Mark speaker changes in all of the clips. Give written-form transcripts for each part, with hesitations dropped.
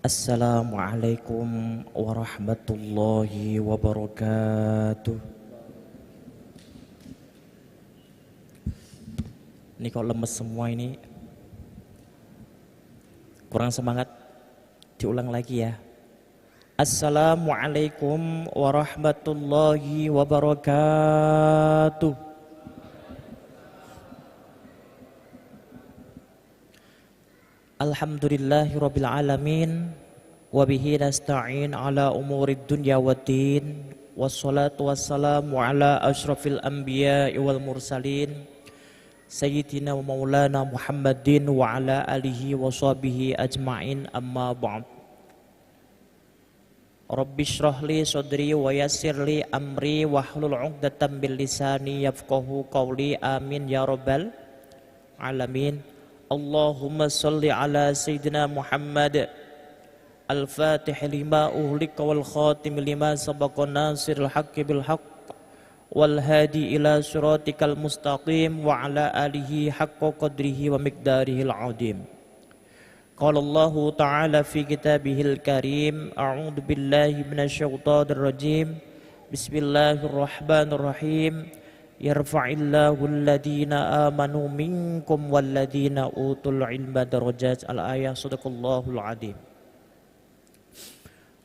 Speaker 1: Assalamualaikum warahmatullahi wabarakatuh. Ini kok lemes semua ini. Kurang semangat. Diulang lagi ya. Assalamualaikum warahmatullahi wabarakatuh. Alhamdulillahirabbil alamin wa bihi nasta'in ala umurid dunya waddin wassalatu wassalamu ala asyrafil anbiya'i wal mursalin sayyidina wa maulana Muhammadin wa ala alihi wa sahbihi ajma'in amma ba'd. Rabbi shrah li sadri wa yassir li amri wahlul 'uqdatam bil lisani yafqahu qawli amin ya rabbal alamin. Allahumma salli ala Sayyidina Muhammad al-fatih lima uhlika wal khatim lima sabaqa nasiril haqqi bil haqq wal hadi ila siratikal mustaqim wa ala alihi haqqa qadrihi wa miqdarihil azim. Qala Allah ta'ala fi kitabihil karim a'udzu billahi minasyaitonir rajim. Bismillahirrahmanirrahim. Yarfa'illahu alladhina amanu minkum walladhina utul ilma darajat. Al-ayah. Sadaqallahul adzim.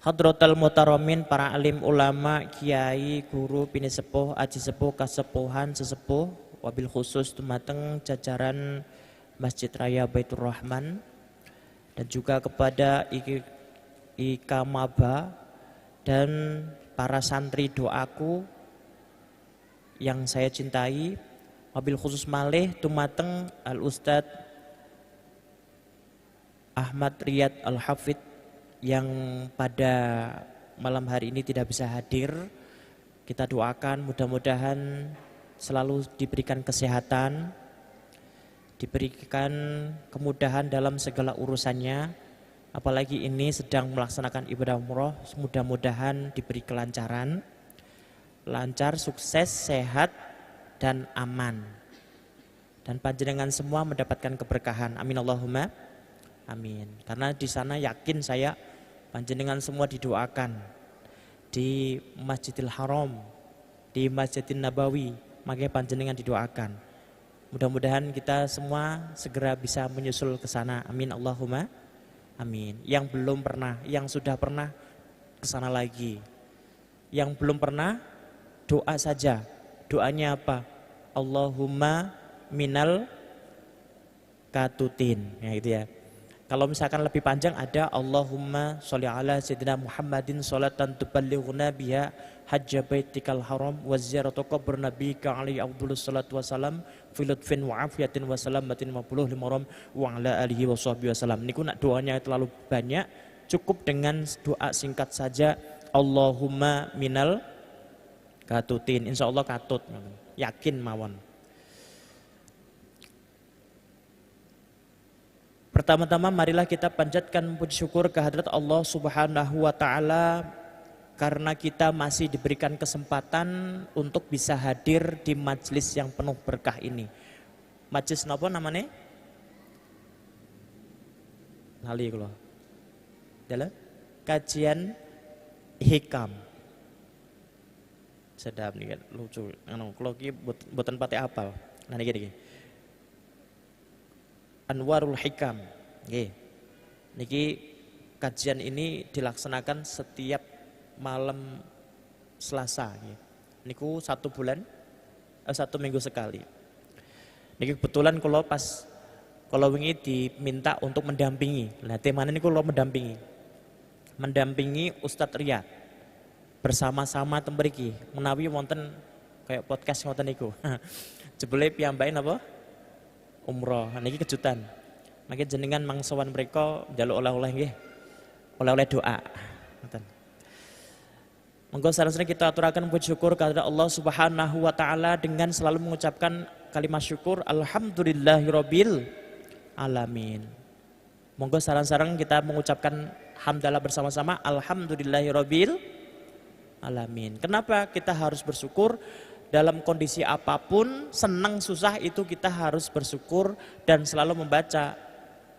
Speaker 1: Hadratal mutaramin, para alim ulama, kiai, guru, bini sepuh, aji sepuh, kasepuhan, sesepuh, wabil khusus dumateng jajaran Masjid Raya Baitur Rahman, dan juga kepada IK Maba dan para santri doaku yang saya cintai, wabil khusus malih dumateng Al Ustadz Ahmad Riyad Al Hafid yang pada malam hari ini tidak bisa hadir. Kita doakan mudah-mudahan selalu diberikan kesehatan, diberikan kemudahan dalam segala urusannya, apalagi ini sedang melaksanakan ibadah umroh. Mudah-mudahan diberi kelancaran, lancar, sukses, sehat, dan aman, dan panjenengan semua mendapatkan keberkahan. Amin Allahumma amin. Karena di sana yakin saya panjenengan semua didoakan di Masjidil Haram, di Masjidin Nabawi, makanya panjenengan didoakan. Mudah-mudahan kita semua segera bisa menyusul ke sana. Amin Allahumma amin. Yang belum pernah, yang sudah pernah ke sana lagi. Yang belum pernah, doa saja. Doanya apa? Allahumma minal katutin. Ya itu ya. Kalau misalkan lebih panjang ada Allahumma sholli ala sayyidina Muhammadin sholatan tuballighuna biha hajja baitikal haram wa ziyaratu qabr nabiyika alaihi afdhalus salatu wassalam fi lutfin wa afiyatin wa salamatin wa puluh limaram wa ala alihi wa sahbihi wasallam. Niku nak doanya terlalu banyak, cukup dengan doa singkat saja, Allahumma minal katutin. Insya Allah katut, yakin mawon. Pertama-tama marilah kita panjatkan puji syukur kehadirat Allah Subhanahu wa taala karena kita masih diberikan kesempatan untuk bisa hadir di majelis yang penuh berkah ini. Majelis napa namanya? Lali kula. Dalam kajian hikam. Sedap nih kan, lucu. Anu kula iki mboten pati apal. Nah niki. Anwarul Hikam. Nggih. Niki kajian ini dilaksanakan setiap malam Selasa nggih. Niku 1 minggu sekali. Niki kebetulan kalau wingi diminta untuk mendampingi. Nah, temanya niku kula mendampingi Ustadz Riyad. Bersama-sama teng mriki menawi wonten kayak podcast ngoten niku. Jebule piyambake napa? Umroh. Niki kejutan. Mangke jenengan mangsawan mereka njaluk oleh-oleh nggih. Oleh-oleh doa. Ngoten. Monggo sareng kita aturaken puji syukur kepada Allah Subhanahu wa taala dengan selalu mengucapkan kalimat syukur alhamdulillahirabbil alamin. Monggo sareng kita mengucapkan hamdalah bersama-sama alhamdulillahirabbil alamin. Kenapa kita harus bersyukur? Dalam kondisi apapun, senang susah itu kita harus bersyukur dan selalu membaca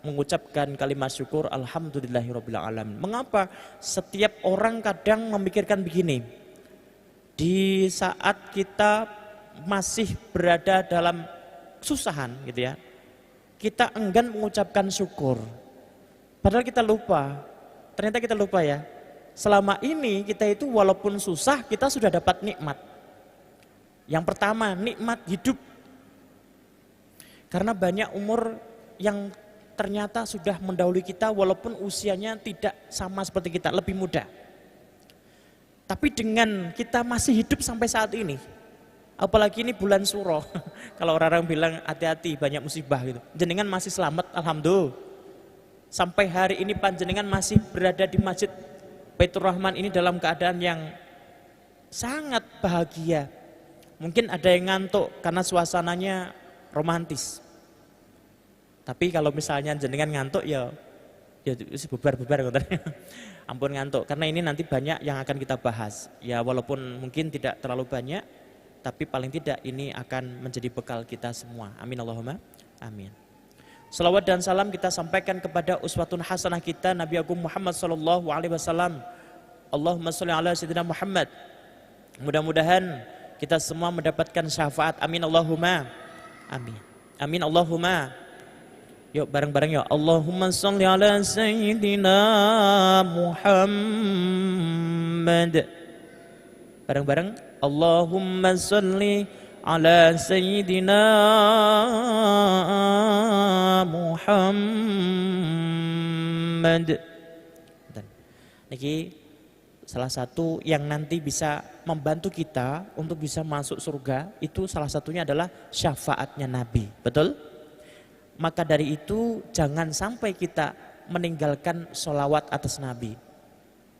Speaker 1: mengucapkan kalimat syukur alhamdulillahirabbil alamin. Mengapa setiap orang kadang memikirkan begini? Di saat kita masih berada dalam kesusahan gitu ya, kita enggan mengucapkan syukur. Padahal kita lupa, ternyata kita lupa ya. Selama ini kita itu walaupun susah kita sudah dapat nikmat. Yang pertama nikmat hidup. Karena banyak umur yang ternyata sudah mendahului kita walaupun usianya tidak sama seperti kita, lebih muda. Tapi dengan kita masih hidup sampai saat ini, apalagi ini bulan Suro, kalau orang-orang bilang hati-hati banyak musibah gitu. Jenengan masih selamat, alhamdulillah. Sampai hari ini panjenengan masih berada di Masjid Baitur Rahman ini dalam keadaan yang sangat bahagia. Mungkin ada yang ngantuk karena suasananya romantis. Tapi kalau misalnya jenengan ngantuk ya bubar-bubar. Ampun ngantuk, karena ini nanti banyak yang akan kita bahas. Ya walaupun mungkin tidak terlalu banyak, tapi paling tidak ini akan menjadi bekal kita semua. Amin Allahumma amin. Salawat dan salam kita sampaikan kepada uswatun hasanah kita Nabi Agung Muhammad sallallahu alaihi wasallam. Allahumma sholli ala sayyidina Muhammad. Mudah-mudahan kita semua mendapatkan syafaat. Amin Allahumma amin. Amin Allahumma. Yuk bareng-bareng yuk. Allahumma sholli ala sayyidina Muhammad. Bareng-bareng. Allahumma sholli ala sayyidina Muhammad. Niki salah satu yang nanti bisa membantu kita untuk bisa masuk surga, itu salah satunya adalah syafaatnya Nabi. Betul? Maka dari itu jangan sampai kita meninggalkan sholawat atas Nabi.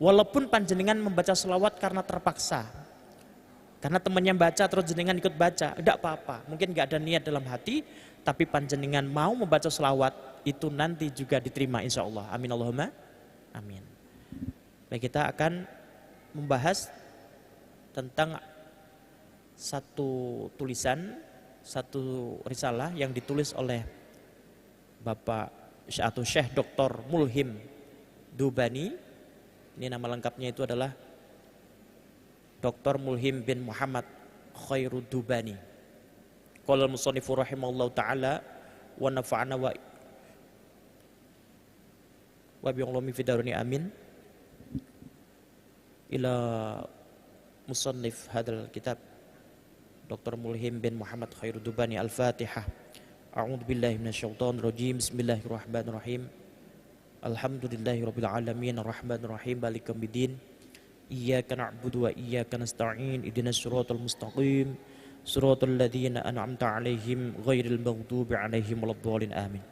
Speaker 1: Walaupun panjenengan membaca sholawat karena terpaksa, karena temannya baca terus jenengan ikut baca, tidak apa-apa. Mungkin nggak ada niat dalam hati, tapi panjenengan mau membaca sholawat itu nanti juga diterima insya Allah. Amin Allahumma amin. Baik, kita akan membahas tentang satu tulisan, satu risalah yang ditulis oleh Bapak atau Syekh Dr. Mulhim Dubani. Ini nama lengkapnya itu adalah Dr. Mulhim bin Muhammad Khairu Dubani. Qala al-musannifu rahimahullahu taala wa nafa'ana wa bi ulumi fid darani amin. Ila musannif hadal kitab Dr. Mulhim bin Muhammad Khairu Dubani. Al-Fatihah. A'udzu billahi minasyaitonir rajim. Bismillahirrahmanirrahim. Alhamdulillahirabbil alamin arrahmanir rahim maliki yaumiddin. Iyyaka na'budu wa iyyaka nasta'in. Ihdinas siratal mustaqim. Siratal ladzina an'amta 'alaihim ghairil maghdubi 'alaihim waladdallin. Amin.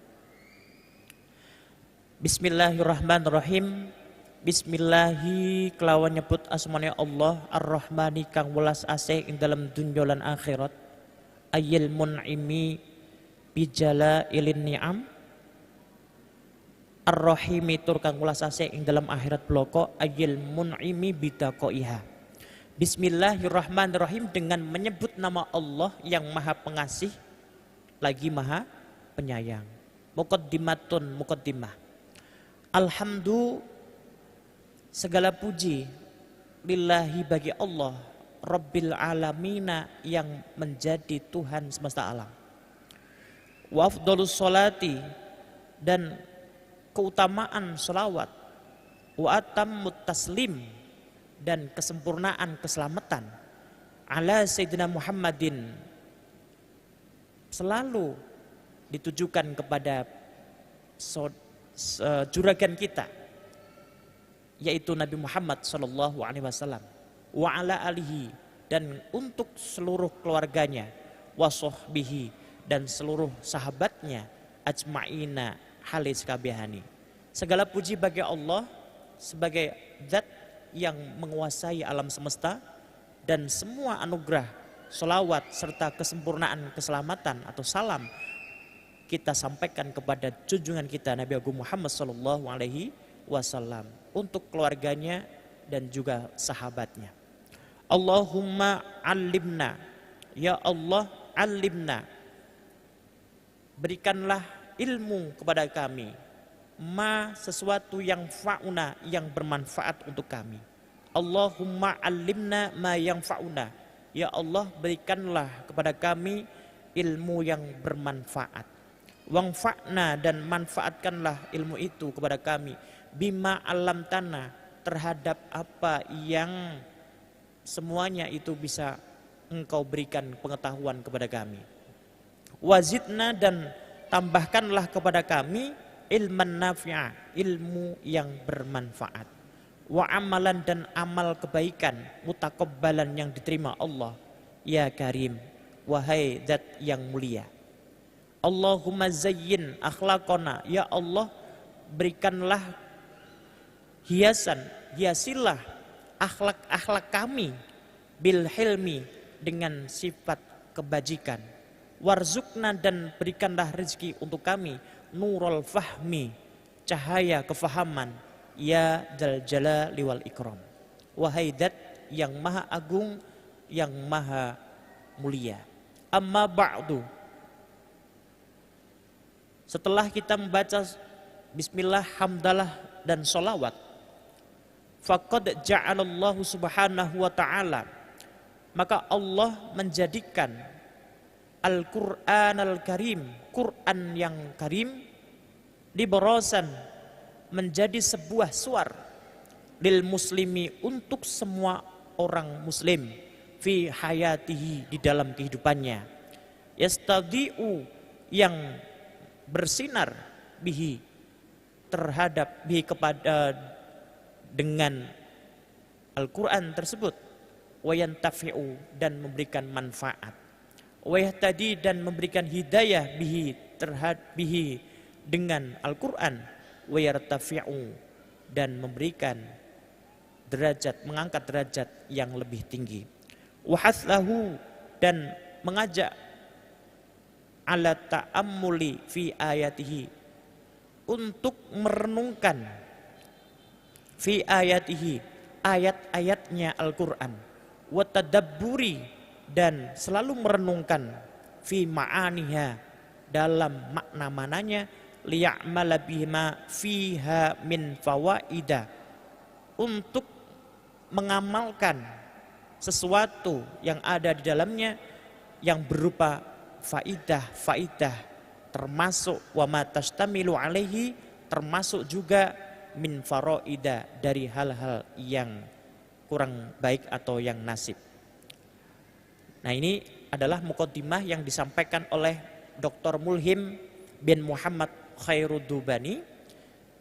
Speaker 1: Bismillahirrahmanirrahim. Bismillahi kelawan nyebut asmane Allah Ar-Rahmani kang welas asih ing dalam dunya lan akhirat. Ayyil mun'imi bijala ilin ni'am. Ar-Rahimi tur kang welas asih ing dalam akhirat bloko. Ayyil mun'imi bidaqaiha. Bismillahirrahmanirrahim, dengan menyebut nama Allah yang maha pengasih lagi maha penyayang. Muqaddimatun muqaddimah. Alhamdulillah, segala puji lillahi bagi Allah Rabbil alamina yang menjadi Tuhan semesta alam. Wa afdhalus sholati, dan keutamaan selawat. Wa atammut taslim, dan kesempurnaan keselamatan. Ala Sayyidina Muhammadin, selalu ditujukan kepada juragan kita, yaitu Nabi Muhammad sallallahu alaihi wasallam, wa ala alihi, dan untuk seluruh keluarganya, wa sahbihi, dan seluruh sahabatnya, ajma'ina halis kabehani. Segala puji bagi Allah sebagai zat yang menguasai alam semesta, dan semua anugerah, selawat serta kesempurnaan keselamatan atau salam kita sampaikan kepada junjungan kita Nabi Agung Muhammad sallallahu alaihi wasallam, untuk keluarganya dan juga sahabatnya. Allahumma alimna, ya Allah alimna, berikanlah ilmu kepada kami, ma sesuatu yang fa'una, yang bermanfaat untuk kami. Allahumma alimna ma yang fa'una. Ya Allah, berikanlah kepada kami ilmu yang bermanfaat. Wangfa'na, dan manfaatkanlah ilmu itu kepada kami. Bima alam tanah, terhadap apa yang semuanya itu bisa engkau berikan pengetahuan kepada kami. Wazidna, dan tambahkanlah kepada kami ilman nafi'ah, ilmu yang bermanfaat. Wa amalan, dan amal kebaikan, mutakabbalan, yang diterima Allah. Ya Karim, wahai Zat yang mulia. Allahumma zayyin akhlaqona, ya Allah, berikanlah hiasan, hiasilah akhlak-akhlak kami bil hilmi, dengan sifat kebajikan. Warzukna, dan berikanlah rezeki untuk kami nurul fahmi, cahaya kefahaman. Ya Dzal Jalali wal Ikram, wahai Zat yang maha agung, yang maha mulia. Amma ba'du, setelah kita membaca bismillah, hamdalah, dan sholawat, faqad ja'alallahu subhanahu wa ta'ala, maka Allah menjadikan Al-Quran Al-Karim, Quran yang karim, diborosan, menjadi sebuah suar lil muslimi, untuk semua orang muslim, fi hayatihi, di dalam kehidupannya. Yastadi'u, yang bersinar, bihi, terhadap, bihi, kepada, dengan Al-Quran tersebut. Wayantafi'u, dan memberikan manfaat. Wayahtadi, dan memberikan hidayah, bihi, terhadap, bihi, dengan Al-Quran. Wayartafi'u, dan memberikan derajat, mengangkat derajat yang lebih tinggi. Wahaslahu, dan mengajak ala ta'ammuli fi ayatihi, untuk merenungkan fi ayatihi, ayat-ayatnya Al-Quran. Wa tadabburi, dan selalu merenungkan fi ma'aniha, dalam makna-mananya. Liya'mala bima fiha min fawaida, untuk mengamalkan sesuatu yang ada di dalamnya yang berupa faidah, termasuk wa ma tastamilu alaihi, termasuk juga min faraida, dari hal-hal yang kurang baik atau yang nasib. Nah, ini adalah muqaddimah yang disampaikan oleh Dr. Mulhim bin Muhammad Khairuddubani,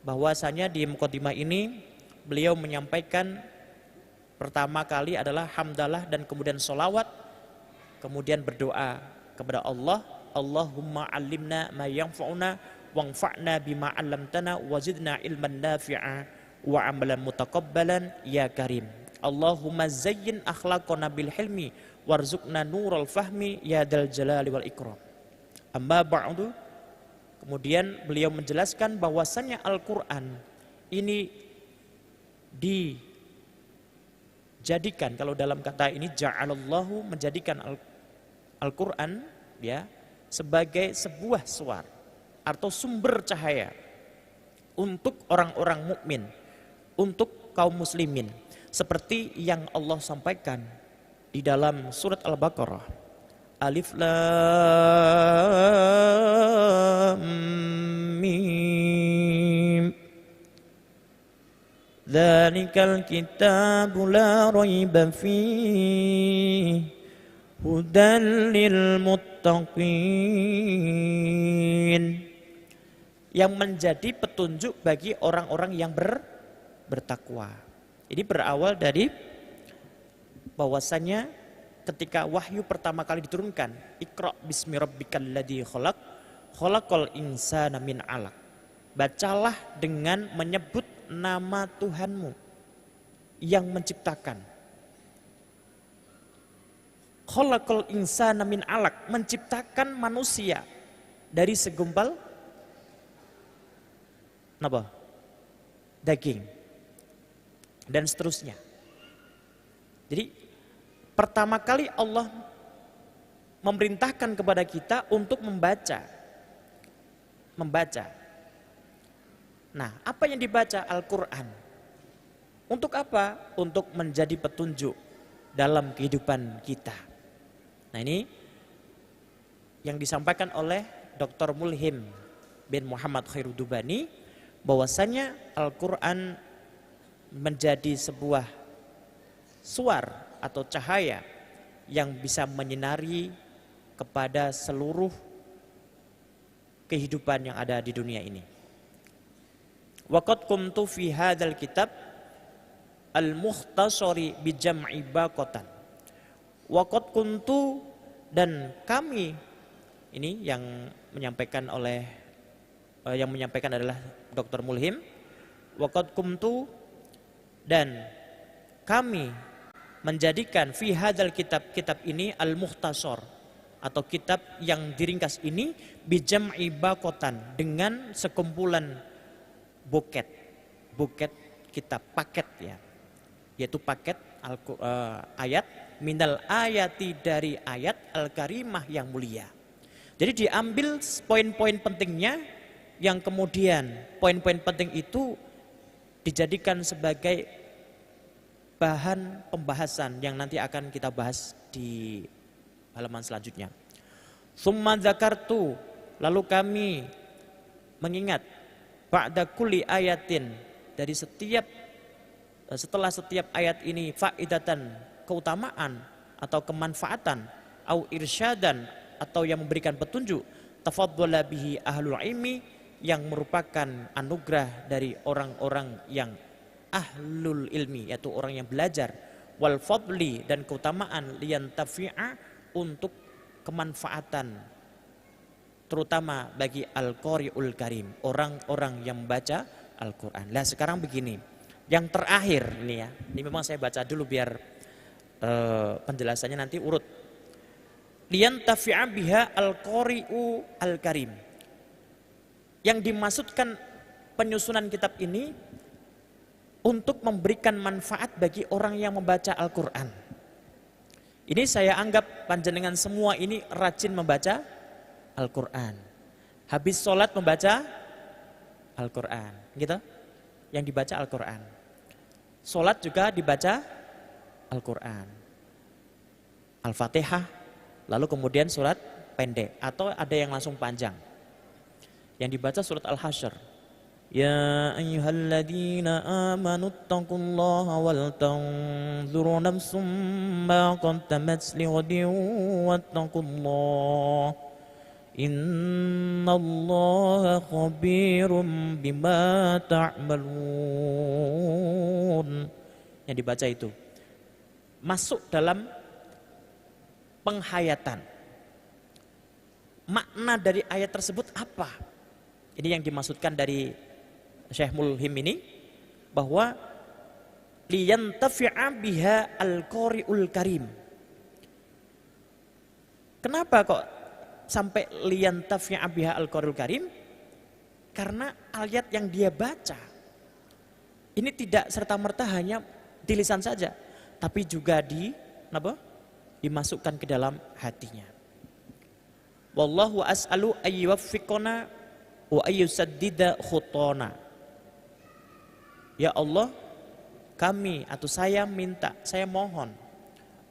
Speaker 1: bahwasanya di muqaddimah ini beliau menyampaikan pertama kali adalah hamdalah, dan kemudian sholawat, kemudian berdoa kepada Allah. Allahumma alimna ma yanfa'una wanfa'na bima 'allamtana wazidna ilman nafi'a wa amalan mutakabbalan ya Karim. Allahumma zayyin akhlaqana bil hilmi warzuqna nurul fahmi ya Dzal Jalali wal Ikram. Amma ba'du, kemudian beliau menjelaskan bahwasannya Al-Quran ini dijadikan, kalau dalam kata ini ja'alallahu, menjadikan Al-Quran ya sebagai sebuah suar atau sumber cahaya untuk orang-orang mukmin, untuk kaum muslimin, seperti yang Allah sampaikan di dalam surat Al-Baqarah. Alif Lam Mim. Dzalikal kitabu la raiba fihi hudan lil muttaqin. Yang menjadi petunjuk bagi orang-orang yang bertakwa. Ini berawal dari bahwasannya ketika wahyu pertama kali diturunkan, Iqra bismi rabbikal ladzi khalaq, khalaqal insana min 'alaq. Bacalah dengan menyebut nama Tuhanmu yang menciptakan. Khalaqal insana min 'alaq, menciptakan manusia dari segumpal apa? Daging. Dan seterusnya. Jadi pertama kali Allah memerintahkan kepada kita untuk membaca membaca. Nah, apa yang dibaca? Al-Quran. Untuk apa? Untuk menjadi petunjuk dalam kehidupan kita. Nah, ini yang disampaikan oleh Dr. Mulhim bin Muhammad Khairuddubani, bahwasanya Al-Quran menjadi sebuah suar atau cahaya yang bisa menyinari kepada seluruh kehidupan yang ada di dunia ini. Waqad kumtu fi hadzal kitab al-mukhtasari bi jam'i baqatan. Waqad kuntu, dan kami, ini yang menyampaikan adalah Dr. Mulhim. Waqad kumtu, dan kami menjadikan fi hadzal kitab ini al-mukhtasar atau kitab yang diringkas ini bi jam'i baqatan, dengan sekumpulan buket kitab, paket ya, yaitu paket ayat, minal ayati, dari ayat al-karimah yang mulia. Jadi diambil poin-poin pentingnya, yang kemudian poin-poin penting itu dijadikan sebagai bahan pembahasan yang nanti akan kita bahas di halaman selanjutnya. Summa dzakartu, lalu kami mengingat, ba'da kulli ayatin, dari setelah setiap ayat ini, faidatan, keutamaan atau kemanfaatan, au irsyadan, atau yang memberikan petunjuk, tafaddala bihi ahlul ilmi, yang merupakan anugerah dari orang-orang yang ahlul ilmi, yaitu orang yang belajar, wal fadli, dan keutamaan, liyantafi'a, untuk kemanfaatan terutama bagi al-qari'ul karim, orang-orang yang membaca Al-Quran. Nah sekarang begini, yang terakhir ini ya, ini memang saya baca dulu biar penjelasannya nanti urut. Liyantafi'a biha al-qari'u al-karim. Yang dimaksudkan penyusunan kitab ini untuk memberikan manfaat bagi orang yang membaca Al-Quran. Ini saya anggap panjenengan semua ini rajin membaca Al-Quran. Habis sholat membaca Al-Quran, gitu? Yang dibaca Al-Quran. Sholat juga dibaca Al-Quran. Al-Fatihah, lalu kemudian surat pendek, atau ada yang langsung panjang. Yang dibaca surat Al-Hasyr. Ya ayyuhalladzina amanu taqullaha wal tanzur nafsum ma qaddamat lighadin wattaqullaha innallaha khabirum bima ta'malun. Yang dibaca itu masuk dalam penghayatan. Makna dari ayat tersebut apa? Ini yang dimaksudkan dari Syekh Mulhim ini, bahwa liyantafi'a biha al-qari'ul karim. Kenapa kok sampai liyantafi'a biha al-qari'ul karim? Karena ayat yang dia baca ini tidak serta-merta hanya di lisan saja, tapi juga dimasukkan ke dalam hatinya. Wallahu as'alu ayyuwaffiqona wa ayyusaddida khutona. Ya Allah, kami atau saya minta, saya mohon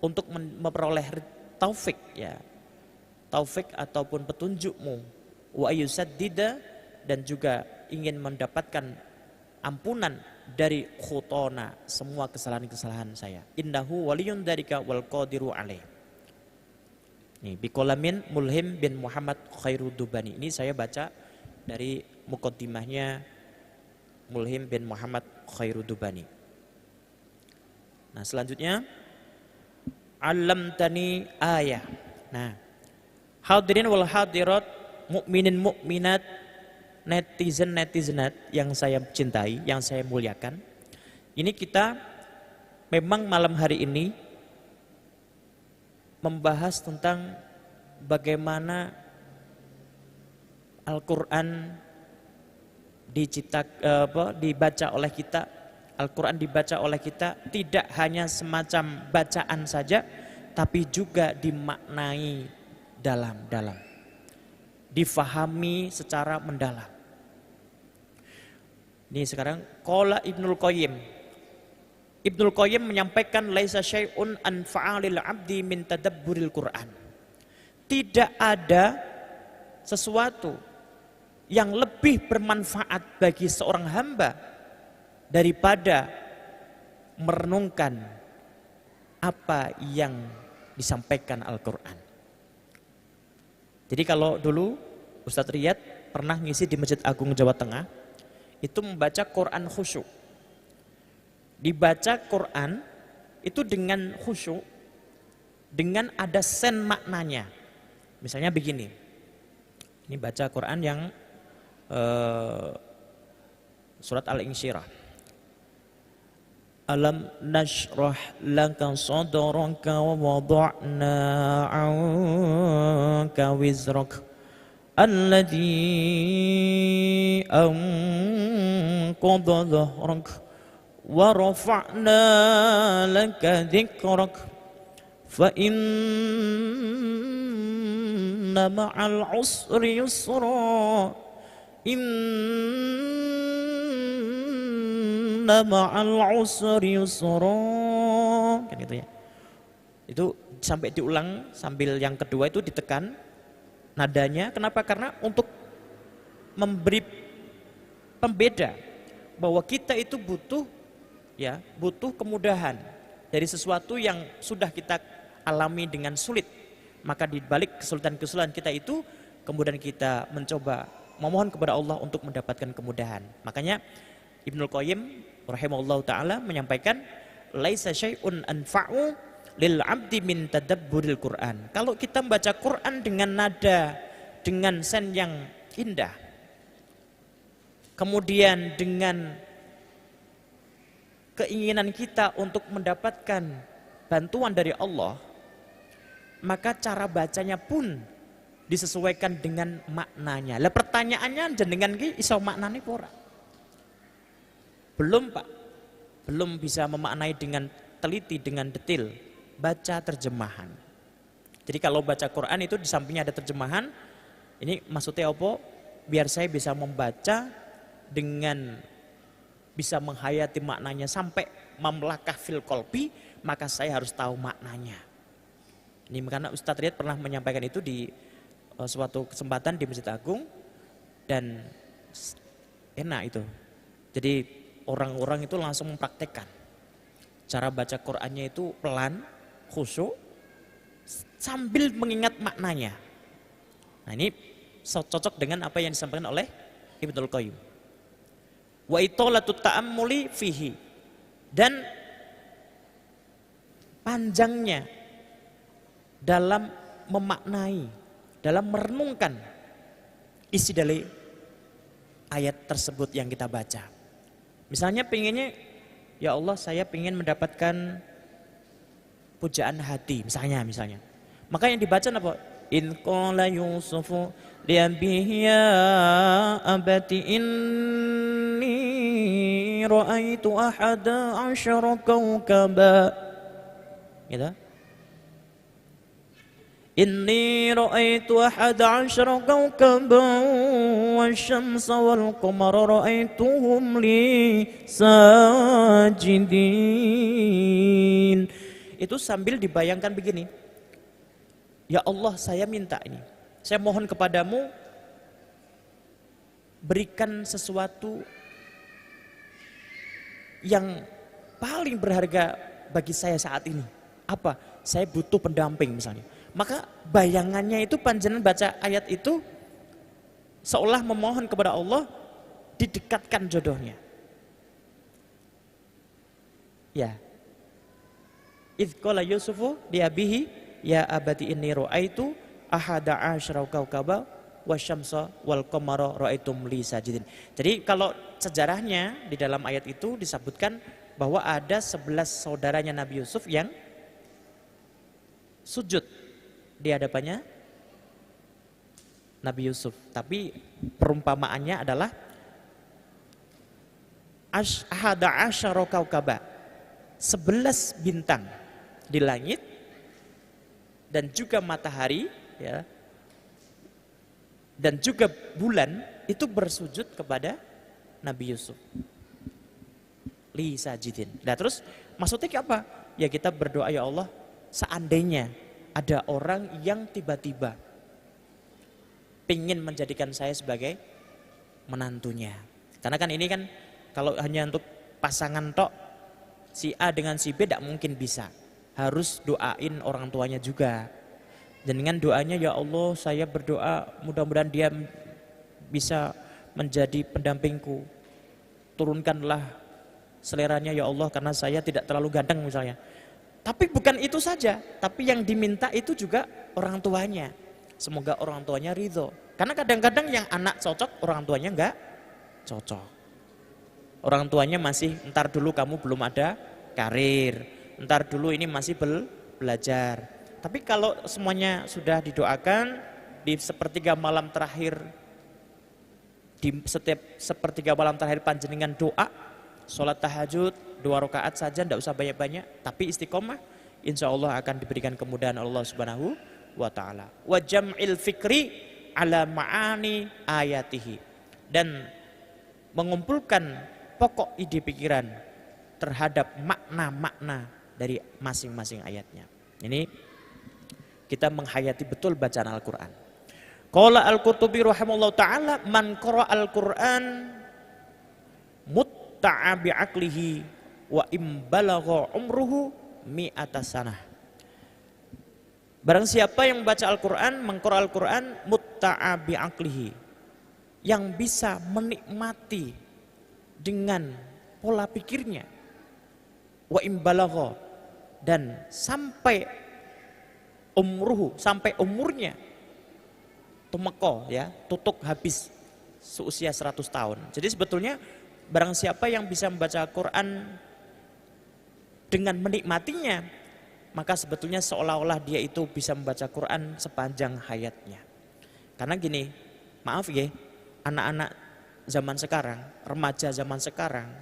Speaker 1: untuk memperoleh taufik ya. Taufik ataupun petunjukmu, wa ayyusaddida, dan juga ingin mendapatkan ampunan dari khutona, semua kesalahan-kesalahan saya. Innahu waliyun dzalika wal qadiru alaih. Nih, biqalamin Mulhim bin Muhammad Khairuddubani. Ini saya baca dari muqaddimahnya Mulhim bin Muhammad Khairuddubani. Nah, selanjutnya alamtani ayah. Nah, hadirin wal hadirat, mukminin mukminat, netizen-netizenat yang saya cintai, yang saya muliakan. Ini kita memang malam hari ini membahas tentang bagaimana Al-Quran dibaca oleh kita. Al-Quran dibaca oleh kita tidak hanya semacam bacaan saja, tapi juga dimaknai dalam-dalam. difahami secara mendalam. Ini sekarang qala Ibnul Qayyim. Ibnul Qayyim menyampaikan laisa syai'un anfa'a lil 'abdi min tadabburil Qur'an. Tidak ada sesuatu yang lebih bermanfaat bagi seorang hamba daripada merenungkan apa yang disampaikan Al-Qur'an. Jadi kalau dulu Ustadz Riyad pernah ngisi di Masjid Agung Jawa Tengah, itu membaca Quran khusyuk. Dibaca Quran itu dengan khusyuk, dengan ada sen maknanya. Misalnya begini, ini baca Quran yang surat Al-Insyirah. Alam nashrah laka sadraka wa wada'na 'anka wizrak alladhi anqadha dhahrak wa rafa'na laka dhikrak fa inna ma'al usri yusra inna ma'al usri yusra, kan gitu ya. Itu sampai diulang sambil yang kedua itu ditekan nadanya. Kenapa? Karena untuk memberi pembeda bahwa kita itu butuh kemudahan dari sesuatu yang sudah kita alami dengan sulit. Maka di balik kesulitan-kesulitan kita itu kemudian kita mencoba memohon kepada Allah untuk mendapatkan kemudahan. Makanya Ibnul Qayyim rahimahullah ta'ala menyampaikan laisa syai'un anfa'u lil 'abdi min tadabburil Qur'an. Kalau kita membaca Quran dengan nada, dengan sen yang indah, kemudian dengan keinginan kita untuk mendapatkan bantuan dari Allah, maka cara bacanya pun disesuaikan dengan maknanya. Lah pertanyaannya jenengan ki iso maknane apa ora? Belum Pak, belum bisa memaknai dengan teliti, dengan detail. Baca terjemahan. Jadi kalau baca Quran itu di sampingnya ada terjemahan. Ini maksudnya apa? Biar saya bisa membaca dengan bisa menghayati maknanya sampai mamlakah fil qalbi, maka saya harus tahu maknanya. Ini karena Ustadz Riyad pernah menyampaikan itu di suatu kesempatan di Masjid Agung dan enak itu. Jadi orang-orang itu langsung mempraktekkan cara baca Qur'annya itu pelan, khusyuk, sambil mengingat maknanya. Nah ini cocok dengan apa yang disampaikan oleh Ibnul Qayyim. Wa italatut ta'ammuli fihi, dan panjangnya dalam memaknai, dalam merenungkan isi dari ayat tersebut yang kita baca. Misalnya pengennya, ya Allah saya pengen mendapatkan pujaan hati, misalnya. Maka yang dibaca apa? In qala Yusufu li abihi ya abati inni ra'aitu ahada asyara kawkaba. Gitu. Inni ra'aitu ahada asyara kawkaban wasyamsa wal qamara ra'aituhum li sajidin. Itu sambil dibayangkan begini. Ya Allah saya minta ini. Saya mohon kepadamu berikan sesuatu yang paling berharga bagi saya saat ini. Apa? Saya butuh pendamping misalnya. Maka bayangannya itu panjenengan baca ayat itu seolah memohon kepada Allah didekatkan jodohnya. Ya. Idz qala Yusufu li abihi ya abati inni ra'aitu ahada asyara kawkaba wasyamsa wal qamara ra'aitum li sajidin. Jadi kalau sejarahnya di dalam ayat itu disebutkan bahwa ada 11 saudaranya Nabi Yusuf yang sujud di hadapannya Nabi Yusuf. Tapi perumpamaannya adalah ahada asyara kawkaba, 11 bintang di langit dan juga matahari ya, dan juga bulan itu bersujud kepada Nabi Yusuf. Li sajidin. Nah terus maksudnya apa? Ya kita berdoa, ya Allah, seandainya ada orang yang tiba-tiba pingin menjadikan saya sebagai menantunya. Karena kan ini kan kalau hanya untuk pasangan tok, si A dengan si B tidak mungkin bisa. Harus doain orang tuanya juga. Dan dengan doanya, ya Allah saya berdoa mudah-mudahan dia bisa menjadi pendampingku. Turunkanlah seleranya ya Allah karena saya tidak terlalu ganteng misalnya. Tapi bukan itu saja, tapi yang diminta itu juga orang tuanya. Semoga orang tuanya ridho. Karena kadang-kadang yang anak cocok, orang tuanya enggak cocok. Orang tuanya masih, entar dulu kamu belum ada karir, entar dulu ini masih belajar. Tapi kalau semuanya sudah didoakan, di sepertiga malam terakhir, di setiap sepertiga malam terakhir panjenengan doa, sholat tahajud, 2 rakaat saja, tidak usah banyak-banyak, tapi istiqomah, insya Allah akan diberikan kemudahan Allah Subhanahu wa ta'ala. Wa jam'il fikri ala ma'ani ayatihi, dan mengumpulkan pokok ide pikiran terhadap makna-makna dari masing-masing ayatnya. Ini kita menghayati betul bacaan Al-Quran. Qala Al-Qurtubi rahimahullah ta'ala, man qara Al-Quran mutta'a bi'aqlihi wa imbalagha umruhu mi'ata sanah. Barang siapa yang membaca Al-Quran, mengqara Al-Quran mutta'a bi'aqlihi, yang bisa menikmati dengan pola pikirnya, wa imbalagha, dan sampai umruhu, sampai umurnya tumeko, ya, tutuk habis seusia 100 tahun. Jadi sebetulnya barang siapa yang bisa membaca Al-Quran dengan menikmatinya, maka sebetulnya seolah-olah dia itu bisa membaca Quran sepanjang hayatnya. Karena gini, maaf ya, anak-anak zaman sekarang, remaja zaman sekarang,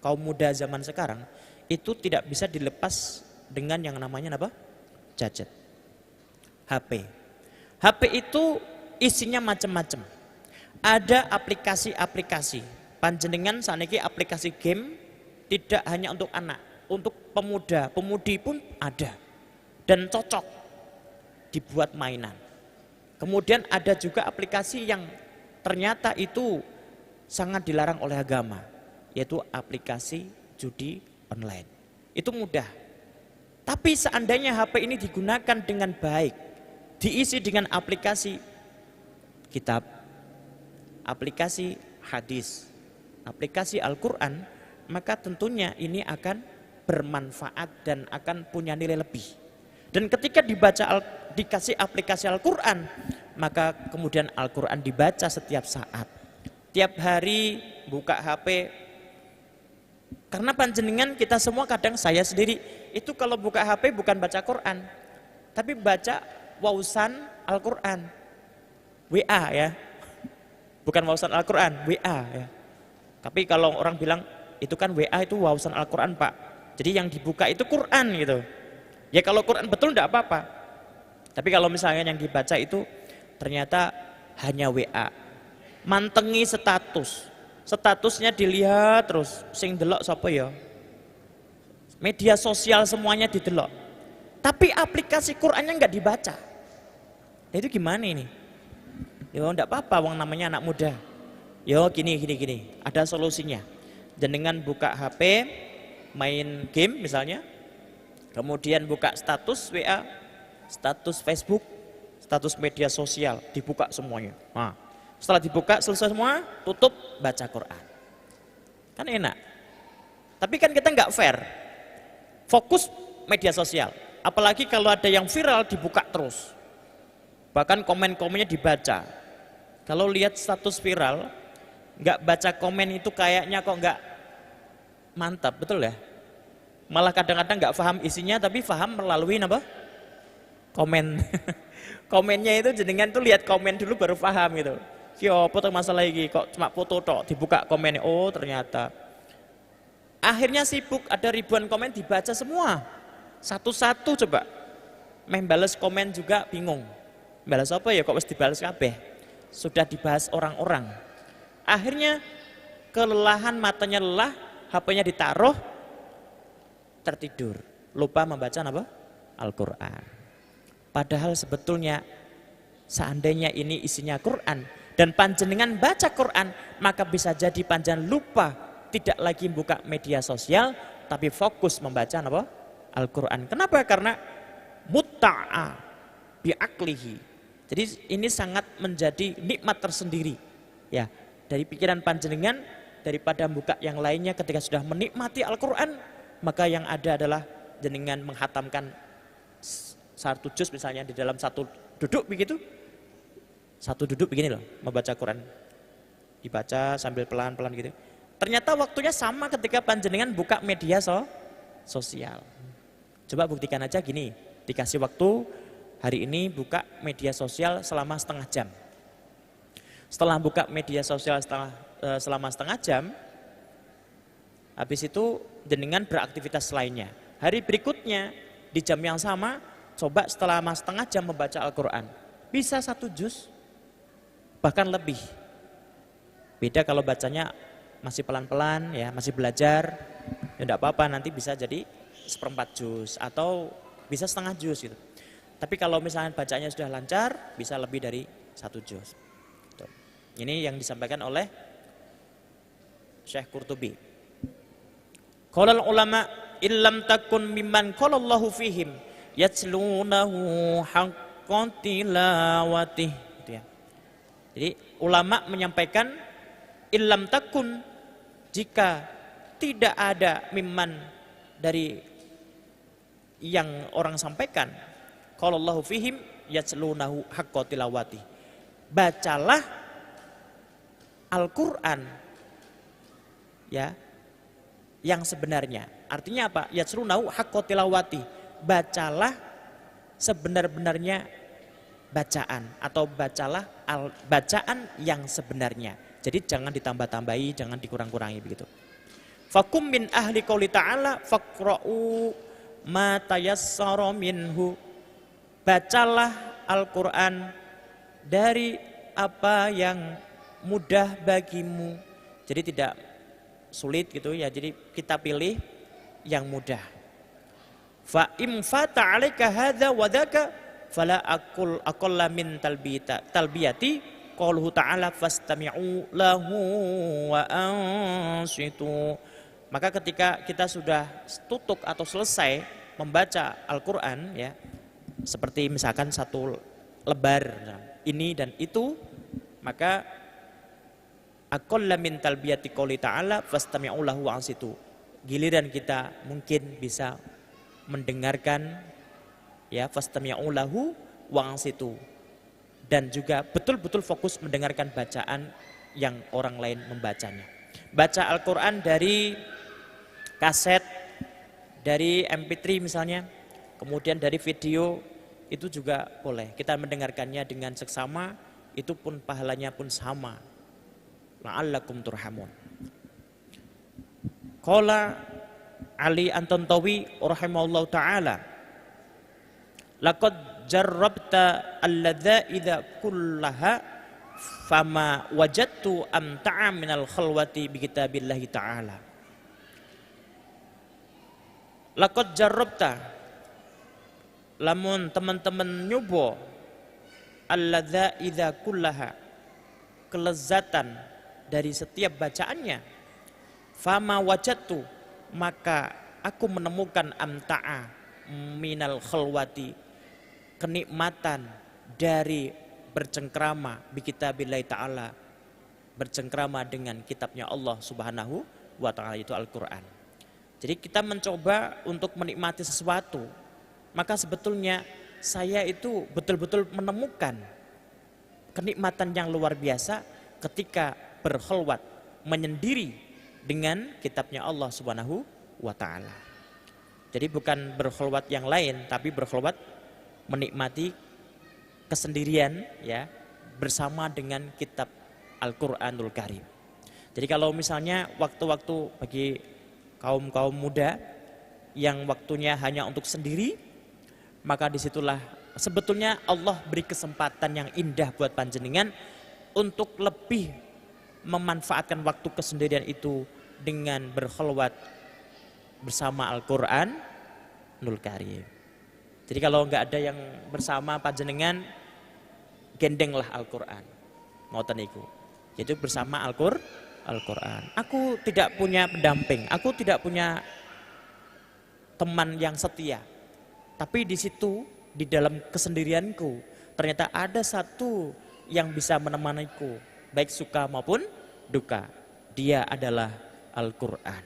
Speaker 1: kaum muda zaman sekarang, itu tidak bisa dilepas dengan yang namanya apa? Gadget, HP. HP itu isinya macam-macam. Ada aplikasi-aplikasi. Panjenengan saniki aplikasi game tidak hanya untuk anak, untuk pemuda, pemudi pun ada. Dan cocok dibuat mainan. Kemudian ada juga aplikasi yang ternyata itu sangat dilarang oleh agama, yaitu aplikasi judi online. Itu mudah. Tapi seandainya HP ini digunakan dengan baik, diisi dengan aplikasi kitab, aplikasi hadis, aplikasi Al-Quran, maka tentunya ini akan bermanfaat dan akan punya nilai lebih. Dan ketika dikasih aplikasi Al-Quran, maka kemudian Al-Quran dibaca setiap saat. Tiap hari buka HP. Karena panjenengan kita semua kadang, saya sendiri itu kalau buka HP bukan baca Quran, tapi baca wausan Al-Quran, WA ya, bukan wausan Al-Quran, WA ya. Tapi kalau orang bilang itu kan WA itu wausan Al-Quran Pak, jadi yang dibuka itu Quran gitu. Ya kalau Quran betul tidak apa-apa. Tapi kalau misalnya yang dibaca itu ternyata hanya WA, mantengi statusnya dilihat terus, sing delok sapa ya, media sosial semuanya didelok, tapi aplikasi Qurannya nggak dibaca. Nah, itu gimana ini? Ya enggak apa-apa, wong namanya anak muda. Yo gini, ada solusinya. Jenengan buka HP, main game misalnya, kemudian buka status WA, status Facebook, status media sosial, dibuka semuanya. Nah, setelah dibuka selesai semua, tutup, baca Quran. Kan enak. Tapi kan kita nggak fair. Fokus media sosial. Apalagi kalau ada yang viral dibuka terus. Bahkan komen-komennya dibaca. Kalau lihat status viral, nggak baca komen itu kayaknya kok nggak mantap, betul ya? Malah kadang-kadang nggak paham isinya, tapi paham melalui apa? Komen. Komennya itu jenengan tuh lihat komen dulu baru paham gitu. Siapa tuh masalah lagi kok cuma foto tok dibuka komennya, oh ternyata. Akhirnya sibuk, ada ribuan komen dibaca semua. Satu-satu coba. Membales komen juga bingung. Balas apa ya kok harus dibales kabeh. sudah dibahas orang-orang. Akhirnya kelelahan, matanya lelah, HP-nya ditaruh, tertidur. Lupa membaca apa? Al-Quran. Padahal sebetulnya seandainya ini isinya Quran dan panjenengan baca Quran, maka bisa jadi panjenengan lupa tidak lagi buka media sosial, tapi fokus membaca apa? Al-Quran. Kenapa? Karena mutta'a bi'aklihi. Jadi ini sangat menjadi nikmat tersendiri ya dari pikiran panjenengan daripada buka yang lainnya. Ketika sudah menikmati Al-Quran, maka yang ada adalah jenengan menghatamkan satu juz misalnya di dalam satu duduk begitu. Satu duduk begini loh, membaca Quran. Dibaca sambil pelan-pelan gitu. Ternyata waktunya sama ketika panjenengan buka media sosial. Coba buktikan aja gini, dikasih waktu hari ini buka media sosial selama setengah jam. Setelah buka media sosial selama setengah jam, habis itu jenengan beraktivitas lainnya. Hari berikutnya di jam yang sama, coba setelah setengah jam membaca Al-Quran. Bisa satu juz, bahkan lebih. Beda kalau bacanya masih pelan-pelan ya, masih belajar, ya enggak apa-apa, nanti bisa jadi seperempat juz atau bisa setengah juz gitu. Tapi kalau misalnya bacanya sudah lancar, bisa lebih dari satu juz. Ini yang disampaikan oleh Syekh Qurtubi. Qala ulama illam takun mimman qala Allahu fihim yatslunahu haqqa tilawatih. Gitu ya. Jadi ulama menyampaikan illam takun, jika tidak ada mimman dari yang orang sampaikan, qala Allahu fihim yatslunahu haqqa tilawatih. Bacalah Al-Quran ya yang sebenarnya. Artinya apa? Yatslunahu haqqa tilawati. Bacalah sebenar-benarnya bacaan, atau bacalah bacaan yang sebenarnya. Jadi jangan ditambah-tambahi, jangan dikurang-kurangi begitu. Fakum min ahli qouli ta'ala faqra'u ma tayassara minhu. Bacalah Al-Quran dari apa yang mudah bagimu. Jadi tidak sulit gitu ya. Jadi kita pilih yang mudah. Fa im fata 'alaika hadza wa dzaka fala aqul aqalla min talbiyati qauluhu ta'ala fastami'u lahu wa ansitu. Maka ketika kita sudah tutup atau selesai membaca Al-Qur'an ya, seperti misalkan satu lebar ini dan itu, maka aqalla min talbiyati qouli ta'ala fastami'u lahu wa ansitu. Giliran kita mungkin bisa mendengarkan ya, fastami'u lahu wa ansitu, dan juga betul-betul fokus mendengarkan bacaan yang orang lain membacanya. Baca Al-Qur'an dari kaset, dari MP3 misalnya, kemudian dari video, itu juga boleh. Kita mendengarkannya dengan seksama, itu pun pahalanya pun sama. La'allakum turhamun. Qala Ali An-Tantawi rahimahullahu ta'ala, laqad jarrabta alladzaidha kullaha fama wajadtu amta'a minal khalwati bi kitabillahi ta'ala. Laqad jarrabta, lamun teman-teman nyoba alladzaidha kullaha, kelezatan dari setiap bacaannya, fama wajadtu, maka aku menemukan amta'a minal khalwati, kenikmatan dari bercengkrama bi kitabillahi ta'ala, bercengkrama dengan kitabnya Allah Subhanahu wa ta'ala, itu Al-Qur'an. Jadi kita mencoba untuk menikmati sesuatu, maka sebetulnya saya itu betul-betul menemukan kenikmatan yang luar biasa ketika berkhalwat, menyendiri dengan kitabnya Allah Subhanahu wa ta'ala. Jadi bukan berkhalwat yang lain, tapi berkhalwat menikmati kesendirian ya, bersama dengan kitab Al-Quranul Karim. Jadi kalau misalnya waktu-waktu bagi kaum-kaum muda yang waktunya hanya untuk sendiri, maka disitulah sebetulnya Allah beri kesempatan yang indah buat panjenengan untuk lebih memanfaatkan waktu kesendirian itu dengan berkhalwat bersama Al-Qur'anul Karim. Jadi kalau nggak ada yang bersama panjenengan, gendenglah Al-Qur'an. Ngoten niku. Yaitu bersama Al-Qur'an. Aku tidak punya pendamping, aku tidak punya teman yang setia. Tapi di situ, di dalam kesendirianku, ternyata ada satu yang bisa menemaniku, baik suka maupun duka. Dia adalah Al-Qur'an.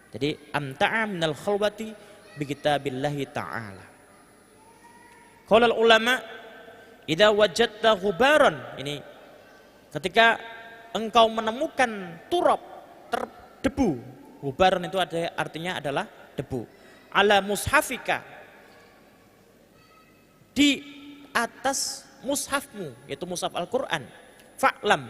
Speaker 1: Jadi amta'a minal khalwati bi kitabillahi ta'ala. Qala ulama, idza wajadta ghubaran, ini ketika engkau menemukan turab, debu. Ghubaran itu artinya adalah debu. Ala mushafika, di atas mushafmu, yaitu mushaf Al-Qur'an. Fa'lam,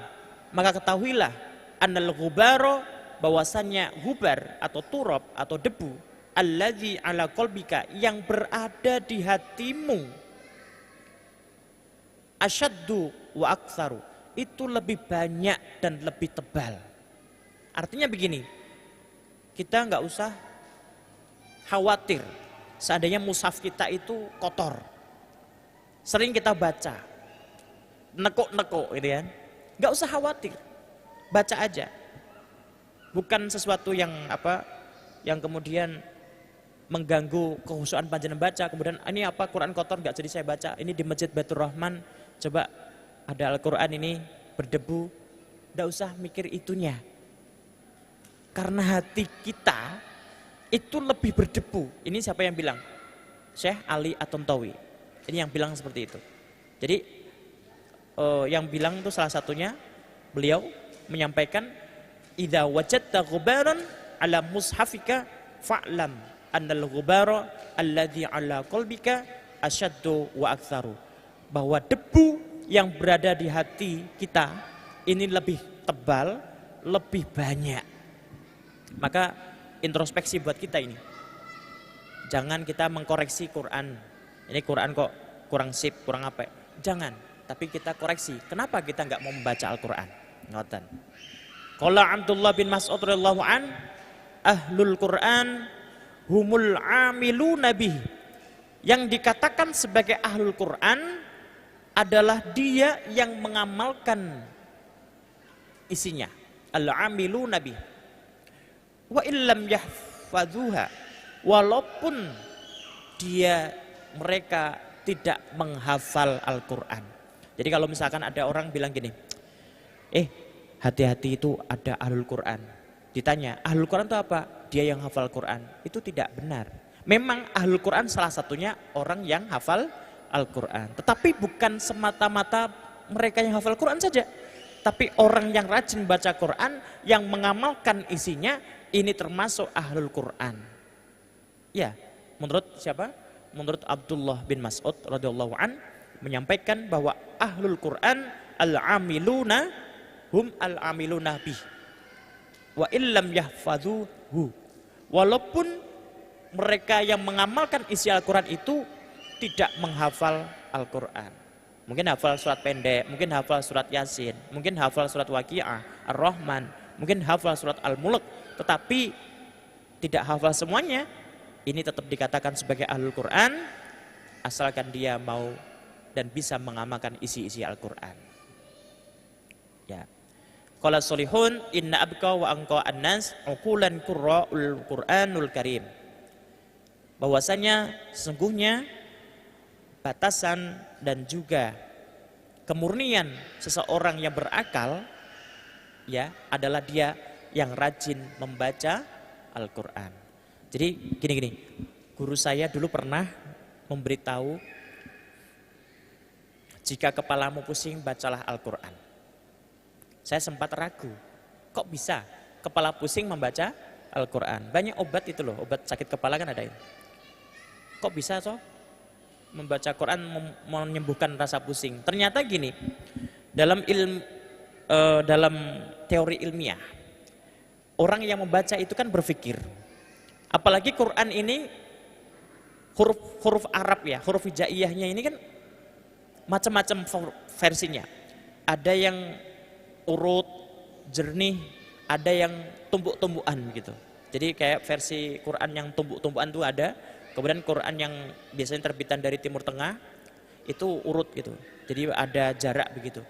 Speaker 1: maka ketahuilah annal ghubara, bahwasannya gubar atau turab atau debu, alladzi ala qalbika, yang berada di hatimu, asyaddu wa aktsaru, itu lebih banyak dan lebih tebal. Artinya begini, kita nggak usah khawatir seandainya mushaf kita itu kotor, sering kita baca nekuk-nekuk gitu ya, nggak usah khawatir, baca aja. Bukan sesuatu yang yang kemudian mengganggu kehusuan panjenengan baca. Kemudian ini Quran kotor nggak jadi saya baca. Ini di Masjid Baitur Rahman coba ada Al-Quran ini berdebu. Nggak usah mikir itunya. Karena hati kita itu lebih berdebu. Ini siapa yang bilang? Syekh Ali At-Tantawi. Ini yang bilang seperti itu. Jadi yang bilang itu salah satunya beliau menyampaikan, idza wajadta ghubaran ala mushafika fa'lam annal ghubara alladzi ala qalbika asyaddu wa aktsaru, bahwa debu yang berada di hati kita ini lebih tebal, lebih banyak. Maka introspeksi buat kita ini, jangan kita mengkoreksi Quran, ini Quran kok kurang sip, kurang apa, jangan, tapi kita koreksi, kenapa kita nggak mau membaca Al-Quran. Ngoten. Qala Abdullah bin Mas'ud radhiyallahu an, ahlul Quran humul amiluna bih. Yang dikatakan sebagai ahlul Quran adalah dia yang mengamalkan isinya. Al-amiluna bih. Wa illam yahfadzuha, walaupun mereka tidak menghafal Al-Quran. Jadi kalau misalkan ada orang bilang gini, hati-hati itu ada ahlul Quran. Ditanya, ahlul Quran itu apa? Dia yang hafal Quran. Itu tidak benar. Memang ahlul Quran salah satunya orang yang hafal Al-Quran. Tetapi bukan semata-mata mereka yang hafal Quran saja. Tapi orang yang rajin baca Quran, yang mengamalkan isinya, ini termasuk ahlul Quran. Ya, menurut siapa? Menurut Abdullah bin Mas'ud radhiyallahu an menyampaikan bahwa ahlul Quran al-amiluna hum al-amiluna bih wa illam yahfadhuhu, walaupun mereka yang mengamalkan isi Al-Quran itu tidak menghafal Al-Quran. Mungkin hafal surat pendek, mungkin hafal surat Yasin, mungkin hafal surat Waqi'ah, Ar-Rahman, mungkin hafal surat Al-Mulk, tetapi tidak hafal semuanya. Ini tetap dikatakan sebagai ahlul Quran asalkan dia mau dan bisa mengamalkan isi-isi Al-Quran. Ya. Qala solihun inna abqa wa angqa annas uqulan qurra'ul Qur'anul Karim. Bahwasanya sesungguhnya batasan dan juga kemurnian seseorang yang berakal ya adalah dia yang rajin membaca Al-Quran. Jadi gini, guru saya dulu pernah memberitahu, jika kepalamu pusing bacalah Al-Quran. Saya sempat ragu, kok bisa kepala pusing membaca Al-Quran? Banyak obat itu loh, obat sakit kepala kan ada ini. Kok bisa toh membaca Quran menyembuhkan rasa pusing? Ternyata gini, dalam teori ilmiah, orang yang membaca itu kan berpikir. Apalagi Quran ini huruf Arab ya, huruf hijaiyahnya ini kan macam-macam versinya. Ada yang urut, jernih, ada yang tumpuk-tumpukan gitu. Jadi kayak versi Quran yang tumpuk-tumpukan itu ada, kemudian Quran yang biasanya terbitan dari Timur Tengah itu urut gitu. Jadi ada jarak begitu.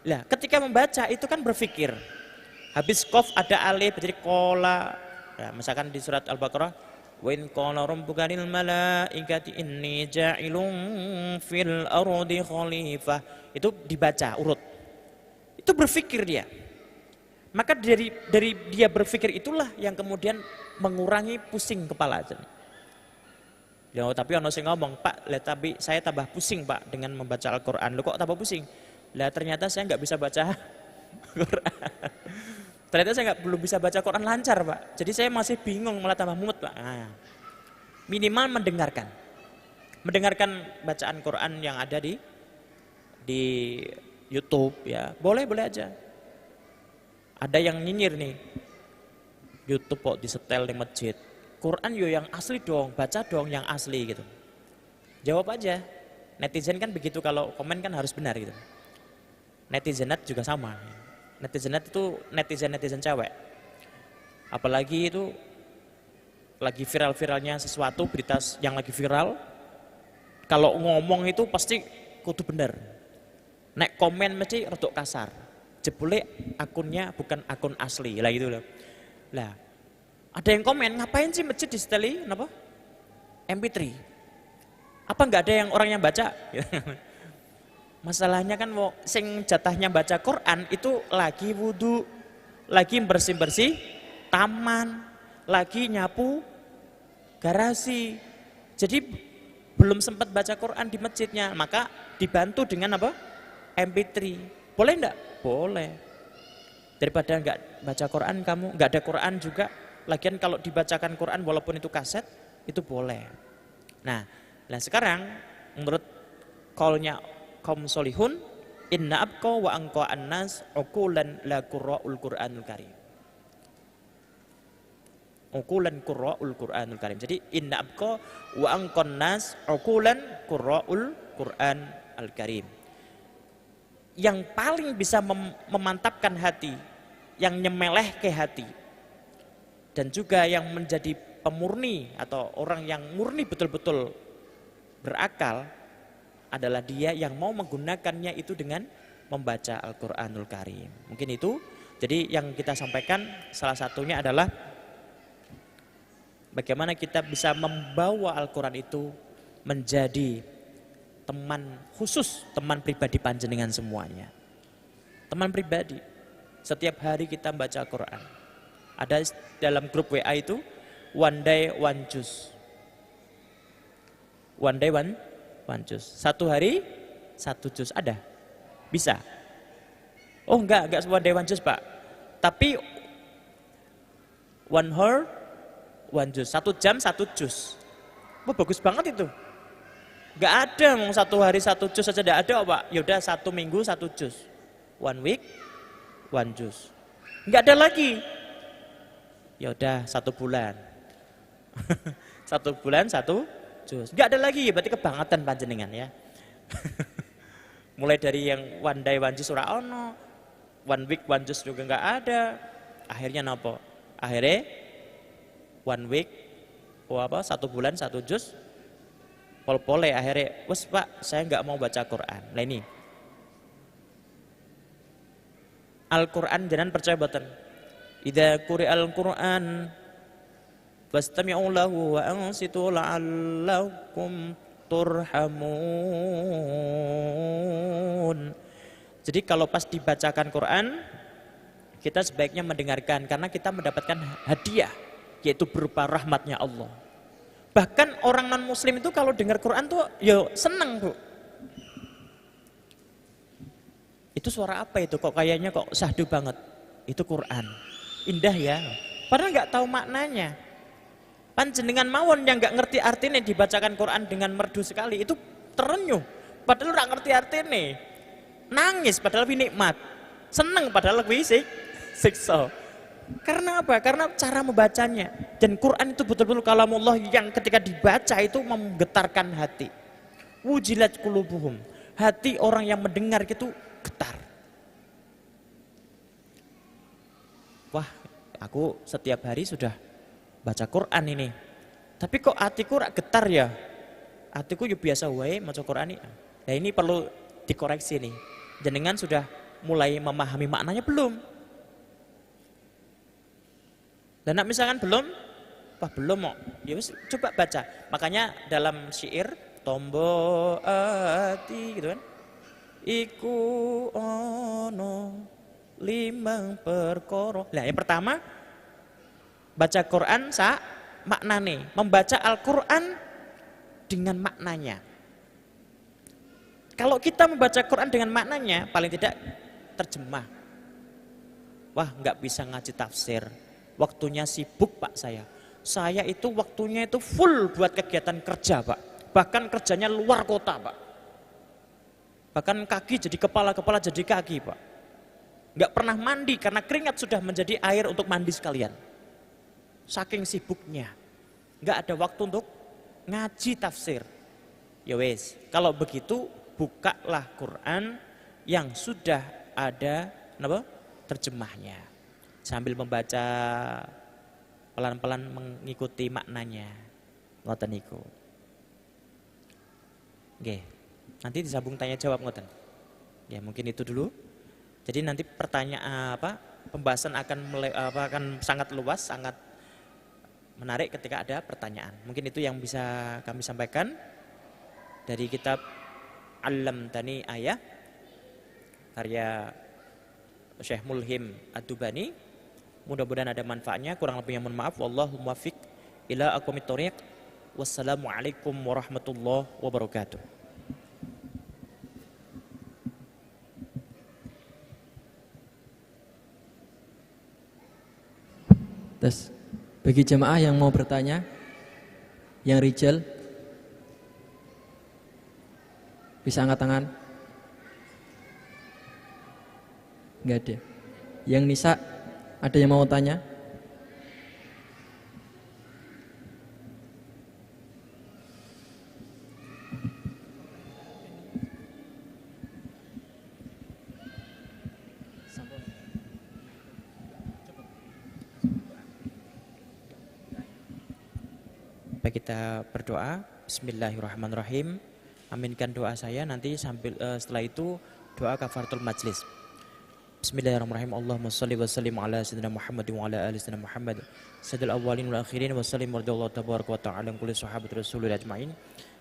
Speaker 1: Nah, ketika membaca itu kan berpikir. Habis qaf ada alif jadi qala. Nah, misalkan di surat Al-Baqarah wa in qala rabbuka lil malaikati inni ja'ilun fil ardi khalifah. Itu dibaca urut. Itu berpikir dia. Maka dari dia berpikir itulah yang kemudian mengurangi pusing kepala. Ya, tapi ono sing ngomong, "Pak, tapi saya tambah pusing, Pak, dengan membaca Al-Qur'an." Loh, kok tambah pusing? Lah ternyata saya nggak bisa baca Quran. Ternyata saya belum bisa baca Quran lancar, Pak. Jadi saya masih bingung, malah tambah mumet, Pak. Nah, minimal mendengarkan bacaan Quran yang ada di YouTube ya. Boleh aja. Ada yang nyinyir nih. YouTube kok disetel di masjid. Quran yo yang asli dong, baca dong yang asli gitu. Jawab aja. Netizen kan begitu, kalau komen kan harus benar gitu. Netizenat juga sama. Netizenat itu netizen cewek. Apalagi itu lagi viral-viralnya sesuatu, berita yang lagi viral, kalau ngomong itu pasti kudu bener. Nek komen mesti rodok kasar. Jebule akunnya bukan akun asli lah gitu loh. Lah, ada yang komen, ngapain sih masjid diseteli kenapa? MP3. Apa enggak ada yang orang yang baca? Masalahnya kan sing jatahnya baca Quran itu lagi wudhu, lagi bersih-bersih taman, lagi nyapu garasi. Jadi belum sempat baca Quran di masjidnya, maka dibantu dengan apa? MP3. Boleh enggak? Boleh. Daripada enggak baca Quran kamu, enggak ada Quran juga. Lagian kalau dibacakan Quran walaupun itu kaset, itu boleh. Nah sekarang menurut qaulnya kaum solihun, inna abqa wa anqa annas uqulan la qurra'ul Qur'anul Karim. Uqulan qurra'ul Qur'anul Karim. Jadi inna abqa wa anqan nas uqulan qurra'ul Qur'an al-Karim. Yang paling bisa memantapkan hati, yang nyemeleh ke hati, dan juga yang menjadi pemurni atau orang yang murni betul-betul berakal adalah dia yang mau menggunakannya itu dengan membaca Al-Qur'anul Karim. Mungkin itu. Jadi yang kita sampaikan salah satunya adalah bagaimana kita bisa membawa Al-Qur'an itu menjadi teman khusus, teman pribadi panjenengan semuanya. Teman pribadi. Setiap hari kita baca Al-Qur'an. Ada dalam grup WA itu one day one juice. One day one juz. Satu hari satu juz ada? Bisa? Oh enggak one day one juz Pak. Tapi one hour one juz. 1 jam 1 juz. Wah bagus banget itu. Enggak ada mau 1 hari 1 juz saja enggak ada Pak. Yaudah 1 minggu 1 juz. 1 week 1 juz. Enggak ada lagi. Yaudah 1 bulan. 1 bulan 1 juz. Enggak ada lagi, berarti kebangetan panjenengan ya. Mulai dari yang one day one juz ora ono, one week one juz juga enggak ada. Akhirnya napa? Akhirnya one week 1 bulan 1 juz. Pol-pole akhirnya, wes Pak, saya enggak mau baca Quran. Nah ini. Al-Quran jangan percaya boten. Idza quri'al Quran fastami'u lahu wa ansitu la'allakum turhamun. Jadi kalau pas dibacakan Quran, kita sebaiknya mendengarkan karena kita mendapatkan hadiah, yaitu berupa rahmatnya Allah. Bahkan orang non muslim itu kalau dengar Quran tuh ya seneng Bu. Itu suara apa itu kok kayaknya kok syahdu banget. Itu Quran. Indah ya. Padahal nggak tahu maknanya. Panjenengan mawon yang nggak ngerti artinya dibacakan Quran dengan merdu sekali itu terenyuh. Padahal nggak ngerti artinya. Nangis padahal nikmat. Seneng padahal lebih siksa. Karena apa? Karena cara membacanya. Dan Quran itu betul-betul kalamullah yang ketika dibaca itu menggetarkan hati. Wujilat qulubuhum. Hati orang yang mendengar itu getar. wah aku setiap hari sudah baca Quran ini. Tapi kok hatiku rak getar ya? Hatiku yo biasa wae maca Quran ini. Nah ini perlu dikoreksi nih. Jenengan sudah mulai memahami maknanya belum? Dan nak misalkan belum, wah belum kok. Ya wis coba baca. Makanya dalam syair tombo ati gitu kan. Iku ono limang perkara. Nah, yang pertama baca Quran maknane, membaca Al-Qur'an dengan maknanya. Kalau kita membaca Quran dengan maknanya, paling tidak terjemah. Wah, nggak bisa ngaji tafsir. Waktunya sibuk Pak saya. Saya itu waktunya itu full buat kegiatan kerja Pak. Bahkan kerjanya luar kota Pak. Bahkan kaki jadi kepala jadi kaki Pak. Nggak pernah mandi karena keringat sudah menjadi air untuk mandi sekalian. Saking sibuknya. Nggak ada waktu untuk ngaji tafsir. Ya wes, kalau begitu bukalah Quran yang sudah ada terjemahnya. Sambil membaca pelan-pelan mengikuti maknanya. Ngoten niku. Nggih. Nanti disambung tanya jawab ngoten. Ya, mungkin itu dulu. Jadi nanti pertanyaan pembahasan akan sangat luas, sangat menarik ketika ada pertanyaan. Mungkin itu yang bisa kami sampaikan dari kitab Al-Lamtani Ayah karya Syekh Mulhim Ad-Dubani. Mudah-mudahan ada manfaatnya, kurang lebihnya mohon maaf. Wallahu muwaffiq ila aqwamit thoriq. Wassalamualaikum warahmatullahi wabarakatuh.
Speaker 2: Terus bagi jemaah yang mau bertanya, yang rijal bisa angkat tangan. Enggak ada. Yang nisa ada yang mau tanya?
Speaker 1: Baik, kita berdoa. Bismillahirrahmanirrahim. Aminkan doa saya nanti sambil setelah itu doa kafaratul majlis. Bismillahirrahmanirrahim. Allahumma shalli wa sallim ala sayyidina Muhammad wa ala ali sayyidina Muhammad sayyidil awwalin wal akhirin wa sallim radhiyallahu tabaraka wa ta'ala an kulli sahabati rasulillah ajma'in.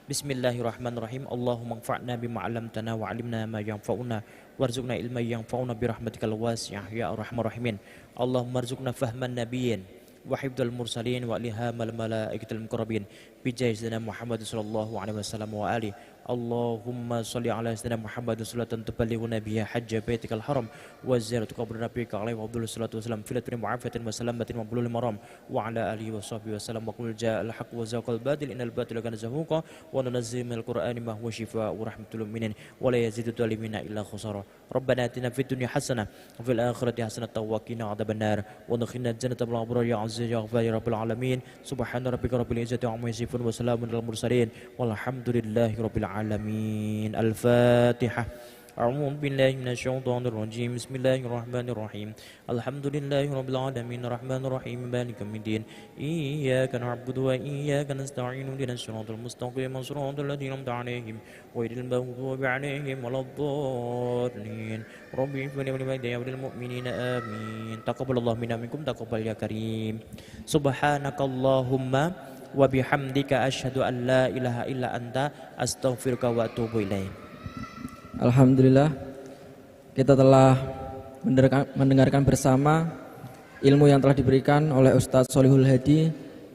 Speaker 1: Bismillahirrahmanirrahim. Allahumma anfa'na bima 'allamtana wa 'allimna ma yanfa'una warzuqna ilman yanfa'una bi rahmatikal wasi'ah ya arhamar rahimin. Allahumma arzuqna fahman nabiyyin wa hifdzal mursalin wa ilhamal malaikatil muqarrabin bi sayyidina Muhammad sallallahu alaihi wasallam wa ali. Allahumma sholli ala sayyidina Muhammad salatan tuballighuna biha hajja baitikal haram wa ziyaratu qabri rabbika alaihi wa afdhalus salatu wassalam fi latrin mu'afiyatin wa salamatin wa bulul maram wa ala alihi wa sahbihi wasallam wa qul ja'al haqq wa zaqal badil innal batila kana zahuqa wa nunazzilu minal qur'ani ma huwa shifaa'un wa rahmatul mu'minin wa la yazidu dhalimina illa khusara. Rabbana atina fid dunya hasanah wa fil akhirati hasanah wa qina adzabannar wa adkhilna jannata bil abrar ya azza ya ghafar ya rabbil alamin. Subhana rabbika rabbil izzati amma yasifun wa salamun alal mursalin walhamdulillahi rabbil alamin. Al-Fatihah. أعوذ بالله من الشيطان الرجيم بسم الله الرحمن الرحيم الحمد لله رب العالمين الرحمن الرحيم مالك يوم الدين إياك نعبد وإياك نستعين اهدنا الصراط المستقيم صراط الذين أنعمت عليهم غير المغضوب عليهم ولا الضالين رب اغفر لي ولوالدي وللمؤمنين آمين تقبل الله منا منكم تقبل يا كريم سبحانك اللهم وبحمدك أشهد أن لا إله إلا أنت أستغفرك وأتوب إليك.
Speaker 2: Alhamdulillah, kita telah mendengarkan bersama ilmu yang telah diberikan oleh Ustadz Sholihul Hadi.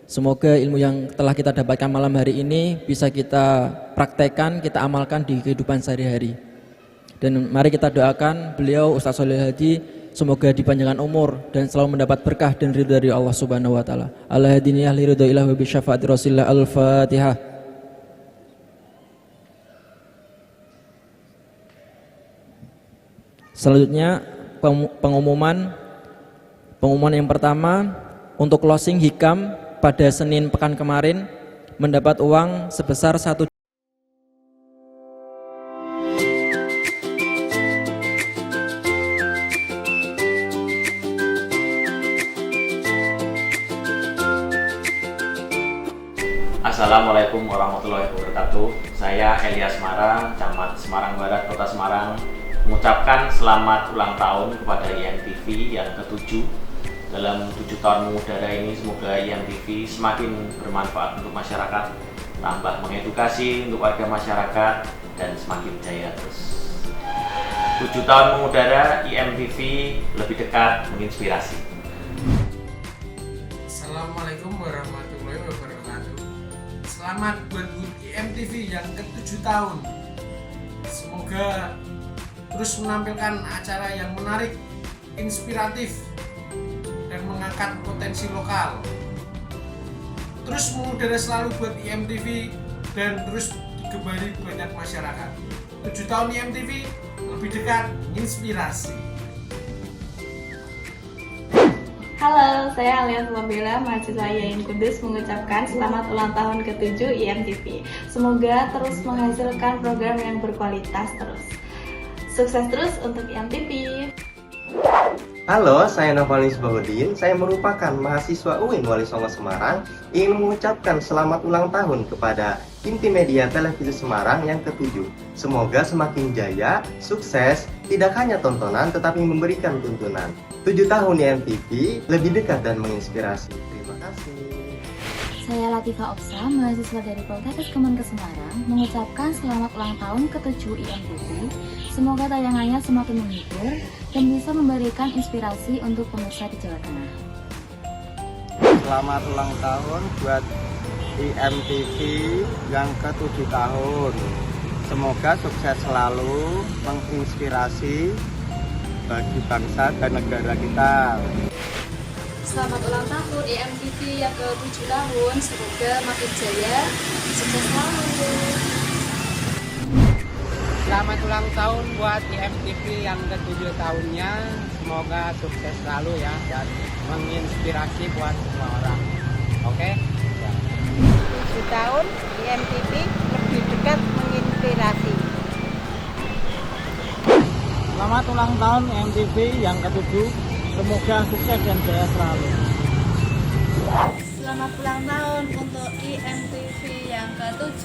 Speaker 2: Semoga ilmu yang telah kita dapatkan malam hari ini bisa kita praktekkan, kita amalkan di kehidupan sehari-hari. Dan mari kita doakan beliau Ustadz Sholihul Hadi semoga dipanjangkan umur dan selalu mendapat berkah dan ridha dari Allah Subhanahu wa taala. Al-hadiniyah li ridha ilah wa bi syafaati Rasulillah. Al-Fatihah. Selanjutnya pengumuman yang pertama untuk closing hikam pada Senin pekan kemarin mendapat uang sebesar 1
Speaker 3: Assalamualaikum warahmatullahi wabarakatuh. Saya Elias Mara, Camat Semarang Barat, Kota Semarang, mengucapkan selamat ulang tahun kepada IMTV yang ke-7. Dalam 7 tahun mengudara ini, semoga IMTV semakin bermanfaat untuk masyarakat, tambah mengedukasi untuk warga masyarakat, dan semakin jaya terus. 7 tahun mengudara, IMTV lebih dekat menginspirasi.
Speaker 4: Assalamualaikum warahmatullahi wabarakatuh. Selamat buat IMTV yang ke-7 tahun. Semoga terus menampilkan acara yang menarik, inspiratif, dan mengangkat potensi lokal. Terus mengudara selalu buat IMTV dan terus digemari banyak masyarakat. 7 tahun IMTV lebih dekat menginspirasi.
Speaker 5: Halo, saya Alia Sulabela, mahasiswa IAIN Kudus mengucapkan selamat ulang tahun ke-7 IMTV. Semoga terus menghasilkan program yang berkualitas terus. Sukses terus untuk IMTV.
Speaker 6: Halo, saya Novalis Bahudin. Saya merupakan mahasiswa UIN Wali Songo Semarang. Ingin mengucapkan selamat ulang tahun kepada Inti Media Televisi Semarang yang ke-7. Semoga semakin jaya, sukses, tidak hanya tontonan tetapi memberikan tuntunan. 7 tahun IMTV lebih dekat dan menginspirasi. Terima kasih.
Speaker 7: Saya Latifah Oksa, mahasiswa dari Poltekkes Kemenkes Semarang, mengucapkan selamat ulang tahun ke-7 IMTV. Semoga tayangannya semakin menghibur dan bisa memberikan inspirasi untuk pemirsa di Jawa Tengah.
Speaker 8: Selamat ulang tahun buat IMTV yang ke-7 tahun. Semoga sukses selalu, menginspirasi bagi bangsa dan negara kita.
Speaker 5: Selamat ulang tahun IMTV yang ke-7 tahun. Semoga makin jaya, sukses selalu.
Speaker 9: Selamat ulang tahun buat IMTV yang ke-7 tahunnya. Semoga sukses selalu ya dan menginspirasi buat semua orang. Oke?
Speaker 10: 7 tahun IMTV lebih dekat menginspirasi.
Speaker 9: Selamat ulang tahun IMTV yang ke-7. Semoga sukses dan jaya selalu.
Speaker 5: Selamat ulang tahun untuk IMTV yang ke-7.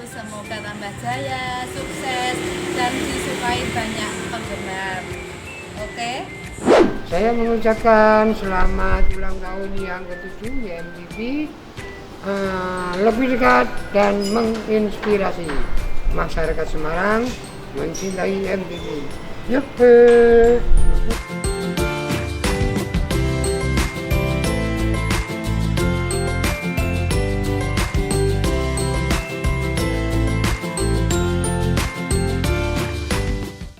Speaker 5: Semoga tambah jaya, sukses, dan disukai banyak penggemar. Oke?
Speaker 10: Saya mengucapkan selamat ulang tahun yang ke-7 IMTV lebih dekat dan menginspirasi masyarakat Semarang mencintai IMTV. Yuhuu.